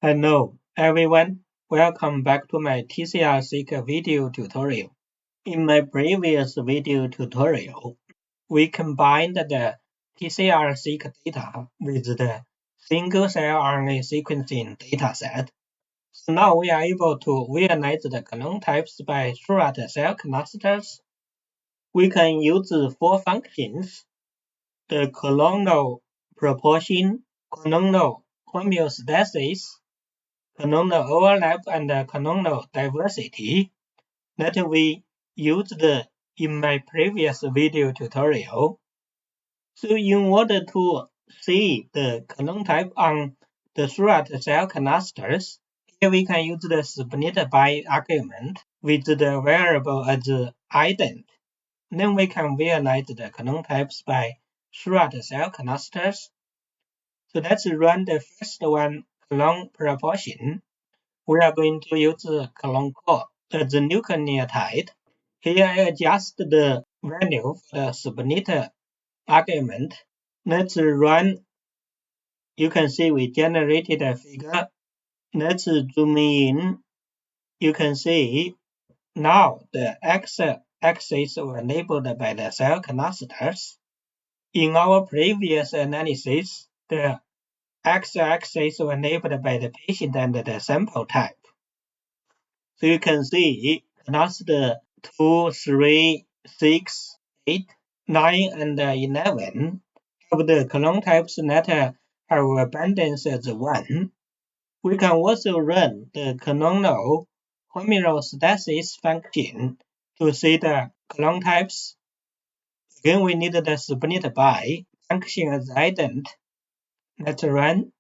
Hello everyone, welcome back to my TCR-seq video tutorial. In my previous video tutorial, we combined the TCR-seq data with the single-cell RNA sequencing dataset. So now we are able to realize the clone types by throughout cell clusters. We can use 4 functions: the clonal proportion, clonal homeostasis, clonal overlap, and clonal diversity that we used in my previous video tutorial. So in order to see the clone type on the throughout cell clusters, here we can use the split by argument with the variable as ident. Then we can realize the clone types by throughout cell clusters. So let's run the first one, clone proportion. We are going to use clone core as the nucleotide. Here I adjust the value for the split argument. Let's run. You can see we generated a figure. Let's zoom in. You can see now the x-axis were labeled by the cell clusters. In our previous analysis, the x-axis were labeled by the patient and the sample type. So you can see cluster 2, 3, 6, 8, 9, and 11 have the clone types that have abundance as 1. We can also run the clonal homeostasis function to see the clone types. Again, we need the split by function as ident. Let's run.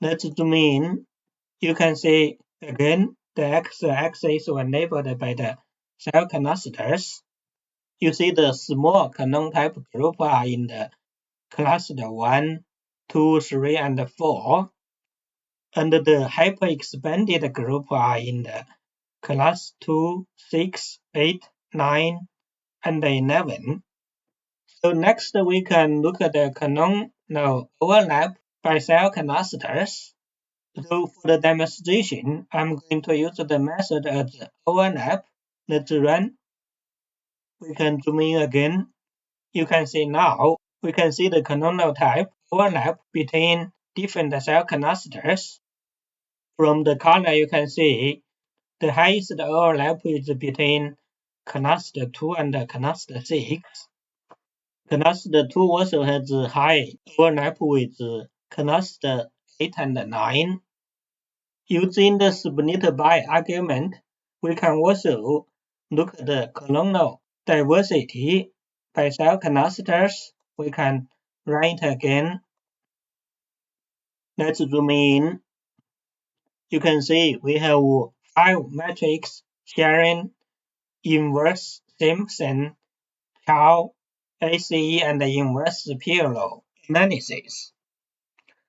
Let's zoom in. You can see again the x-axis were labeled by the cell clusters. You see the small clone type group are in the cluster 1, 2, 3, and 4, and the hyper-expanded group are in the class 2, 6, 8, 9, and 11. So next we can look at the clonal overlap by cell clusters. So for the demonstration, I'm going to use the method as overlap. Let's run. We can zoom in again. You can see now, we can see the clonal type overlap between different cell clusters. From the color, you can see the highest overlap is between cluster 2 and cluster 6. Cluster 2 also has high overlap with cluster 8 and 9. Using the split by argument, we can also look at the clonal diversity by cell clusters. We can run it again. Let's zoom in. You can see we have 5 metrics sharing inverse Simpson, Chow, ACE, and inverse parallel analysis.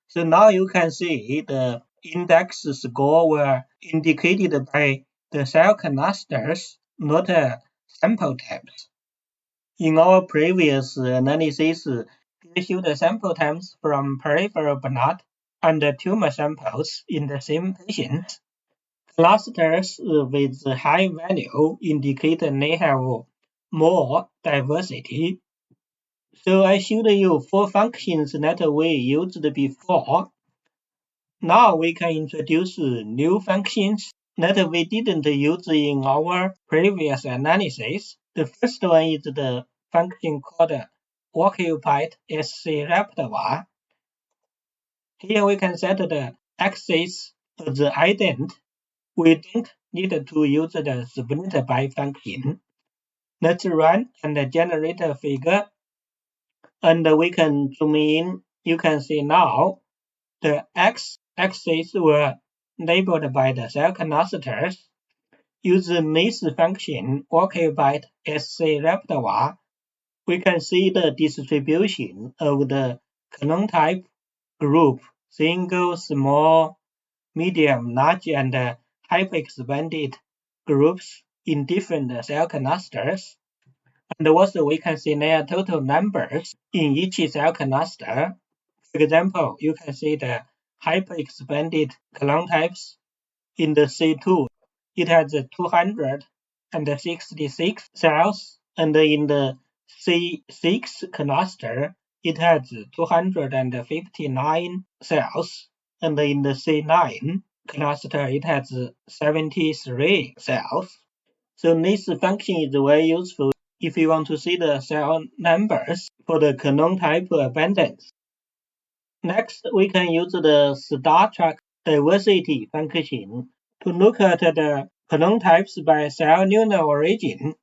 So now you can see the index score were indicated by the cell clusters, not sample types. In our previous analysis, we showed the sample types from peripheral blood and tumor samples in the same patients. Clusters with high value indicate they have more diversity. So I showed you 4 functions that we used before. Now we can introduce new functions that we didn't use in our previous analysis. The first one is the function called occupied SC repertoire. Here we can set the axis as ident. We don't need to use the split by function. Let's run and generate a figure. And we can zoom in. You can see now the x-axis were labeled by the cell clusters. Using this function occupied SC repertoire, we can see the distribution of the clone type group: single, small, medium, large, and hyper-expanded groups in different cell clusters. And also we can see their total numbers in each cell cluster. For example, you can see the hyperexpanded clonotypes. In the C2, it has 266 cells, and in the C6 cluster, it has 259 cells, and in the C9 cluster, it has 73 cells. So this function is very useful if you want to see the cell numbers for the clonotype abundance. Next, we can use the star track diversity function to look at the clonotypes by cell lunar origin.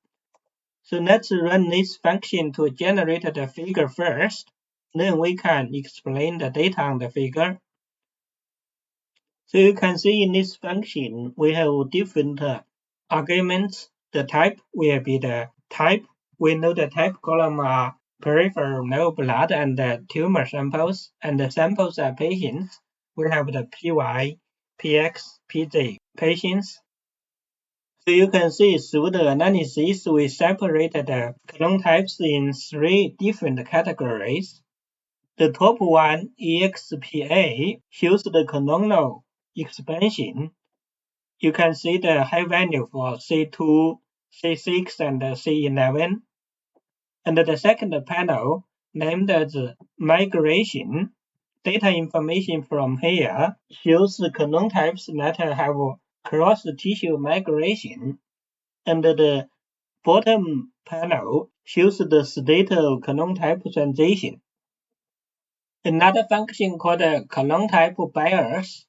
So let's run this function to generate the figure first, then we can explain the data on the figure. So you can see in this function, we have different arguments. The type will be the type. We know the type column are peripheral no blood and tumor samples, and the samples are patients. We have the PY, PX, PZ patients. So you can see through the analysis, we separated the clonotypes in 3 different categories. The top one, EXPA, shows the clonal expansion. You can see the high value for C2, C6, and C11. And the second panel, named as migration, data information from here shows the clonotypes that have cross-tissue migration. And the bottom panel shows the state of clonotype transition. Another function called clonotype bias.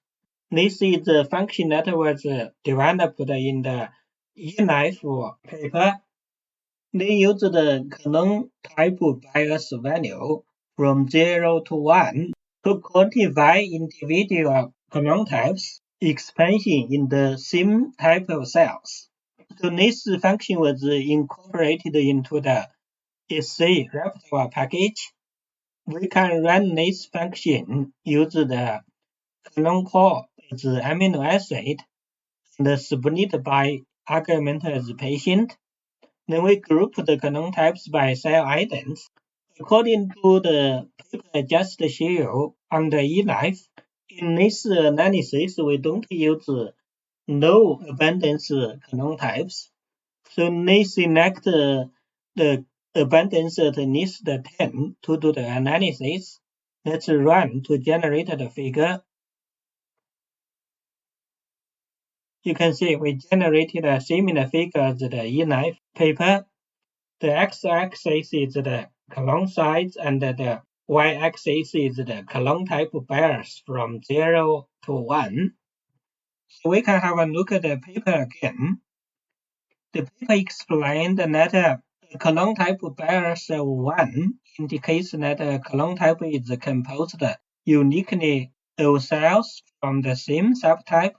This is a function that was developed in the eLife paper. They use the clonotype bias value from 0 to 1 to quantify individual clonotypes expansion in the same type of cells. So this function was incorporated into the SC repertoire package. We can run this function, use the clone call as amino acid, and split by argument as patient. Then we group the clonotypes by cell items. According to the paper I just showed you on the eLife, in this analysis, we don't use low abundance clonotypes. So they select the abundance at least 10 to do the analysis. Let's run to generate the figure. You can see we generated a similar figure as the eLife paper. The x-axis is the clone size and the y-axis is the clonotype bias from 0 to 1. So we can have a look at the paper again. The paper explained that clonotype bias of 1 indicates that clonotype is composed uniquely of cells from the same subtype.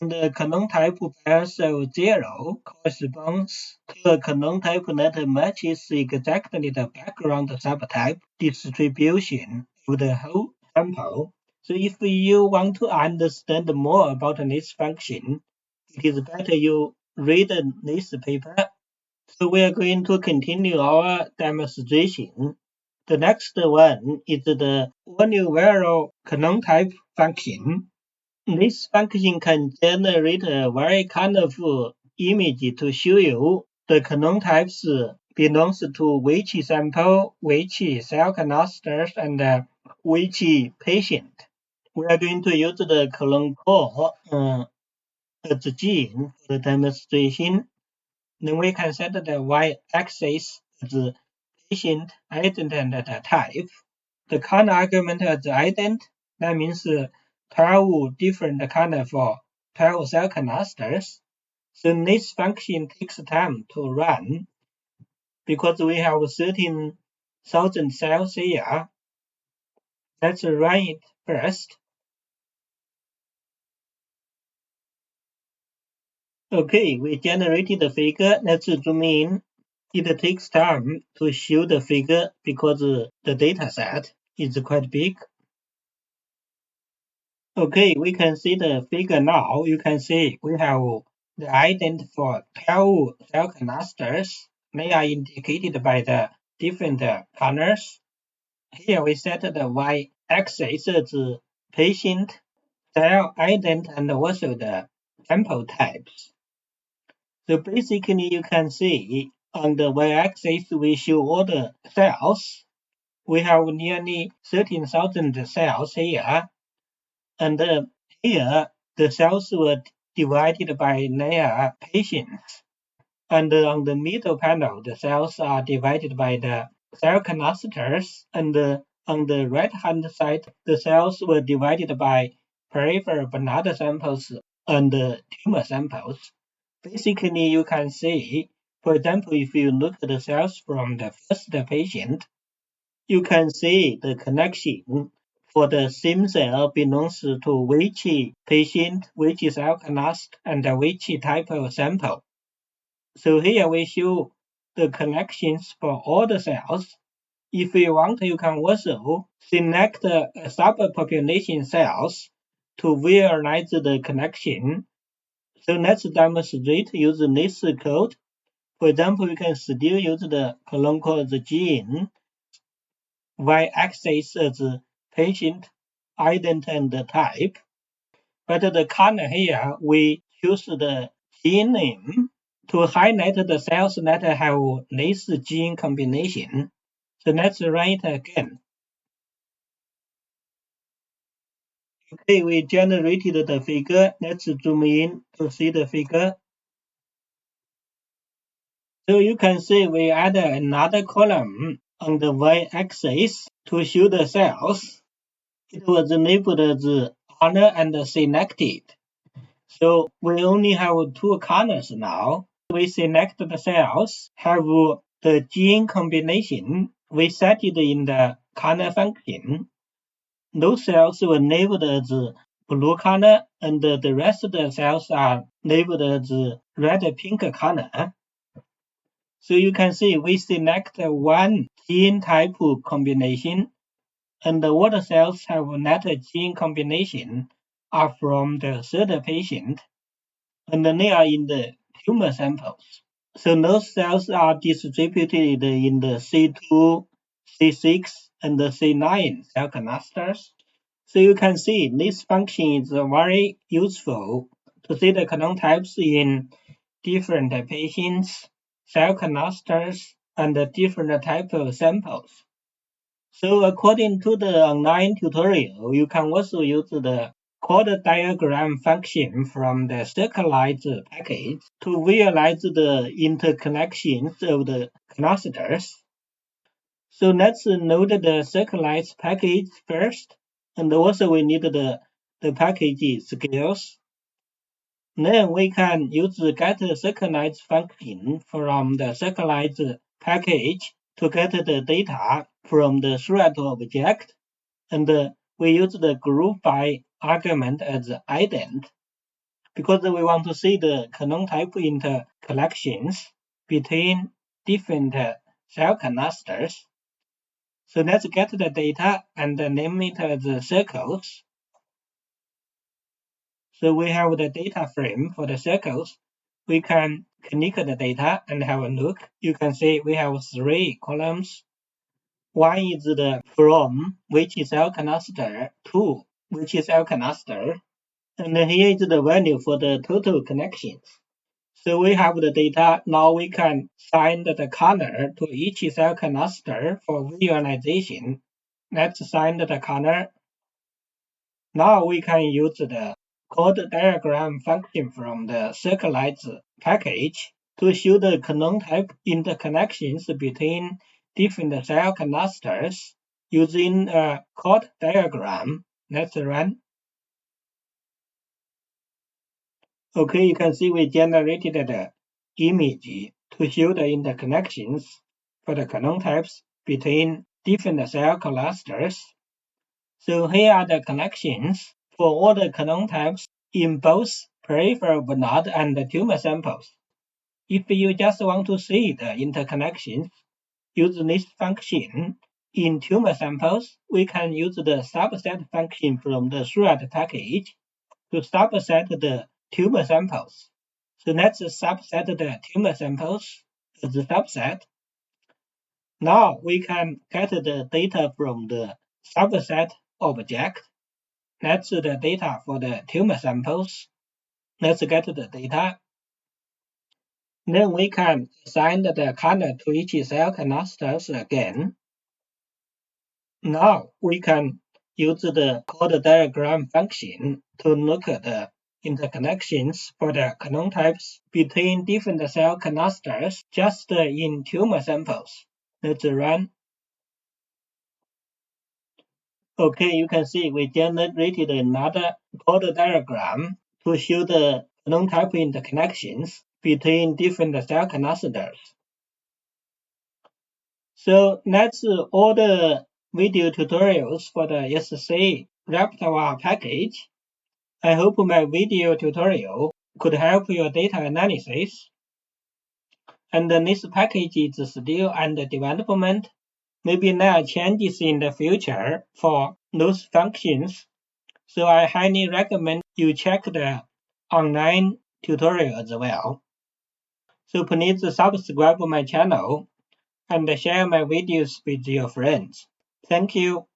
The clonotype bias of 0 corresponds to a clonotype that matches exactly the background subtype distribution of the whole sample. So if you want to understand more about this function, it is better you read this paper. So we are going to continue our demonstration. The next one is the universal clonotype function. This function can generate a very colorful image to show you the clonotypes belongs to which sample, which cell clusters, and which patient. We are going to use the clone call as gene for the demonstration. Then we can set the y-axis as patient, ident, and the type. The kind argument as ident, that means 12 different kind for 12 cell clusters. So this function takes time to run because we have 13,000 cells here. Let's run it first. Okay, we generated the figure. Let's zoom in. It takes time to show the figure because the data set is quite big. Okay, we can see the figure now. You can see we have the ident for 12 cell clusters. They are indicated by the different colors. Here we set the y-axis as patient, cell ident, and also the sample types. So basically you can see on the y-axis we show all the cells. We have nearly 13,000 cells here, and here the cells were divided by their patients. And on the middle panel, the cells are divided by the cell canisters, and on the right-hand side, the cells were divided by peripheral blood samples and tumor samples. Basically, you can see, for example, if you look at the cells from the first patient, you can see the connection for the same cell belongs to which patient, which cell canaster, and which type of sample. So here we show the connections for all the cells. If you want, you can also select subpopulation cells to visualize the connection. So let's demonstrate using this code. For example, you can still use the clonal gene, y-axis as patient, ident, and type. But the color here, we choose the gene name to highlight the cells that have this gene combination. So let's run it again. Okay, we generated the figure. Let's zoom in to see the figure. So you can see we added another column on the y-axis to show the cells. It was labeled as honor and selected. So we only have two colors now. We select the cells, have the gene combination, we set it in the color function. Those cells were labeled as blue color, and the rest of the cells are labeled as red-pink color. So you can see we select one gene type combination, and all the cells have that gene combination are from the third patient, and they are in the tumor samples. So those cells are distributed in the C2, C6, and the C9 cell canisters. So you can see this function is very useful to see the clonotypes in different patients, cell canisters, and different type of samples. So according to the online tutorial, you can also use the Chord diagram function from the circlized package to visualize the interconnections of the canisters. So let's load the circlized package first, and also we need the package skills. Then we can use the get circlized function from the circlized package to get the data from the thread object, and we use the group by argument as ident because we want to see the clonotype intercollections between different cell canisters. So let's get the data and name it as circles. So we have the data frame for the circles. We can click the data and have a look. You can see we have three columns. One is the from which cell canister to which cell canister, and here is the value for the total connections. So we have the data. Now we can assign the color to each cell canister for visualization. Let's assign the color. Now we can use the Chord diagram function from the circlized package to show the clonotype interconnections between different cell canisters using a Chord diagram. Let's run. Okay, you can see we generated the image to show the interconnections for the clonotypes between different cell clusters. So here are the connections for all the clonotypes in both peripheral blood and tumor samples. If you just want to see the interconnections, use this function. In tumor samples, we can use the subset function from the thread package to subset the tumor samples. So let's subset the tumor samples as a subset. Now we can get the data from the subset object. That's the data for the tumor samples. Let's get the data. Then we can assign the color to each cell canisters again. Now we can use the Chord diagram function to look at the interconnections for the clonotypes between different cell canisters just in tumor samples. Let's run. Okay, you can see we generated another Chord diagram to show the clonotype interconnections between different cell canisters. So that's all the video tutorials for the SC repertoire package. I hope my video tutorial could help your data analysis. And this package is still under development. Maybe there are changes in the future for those functions. So I highly recommend you check the online tutorial as well. So please subscribe to my channel and share my videos with your friends. Thank you.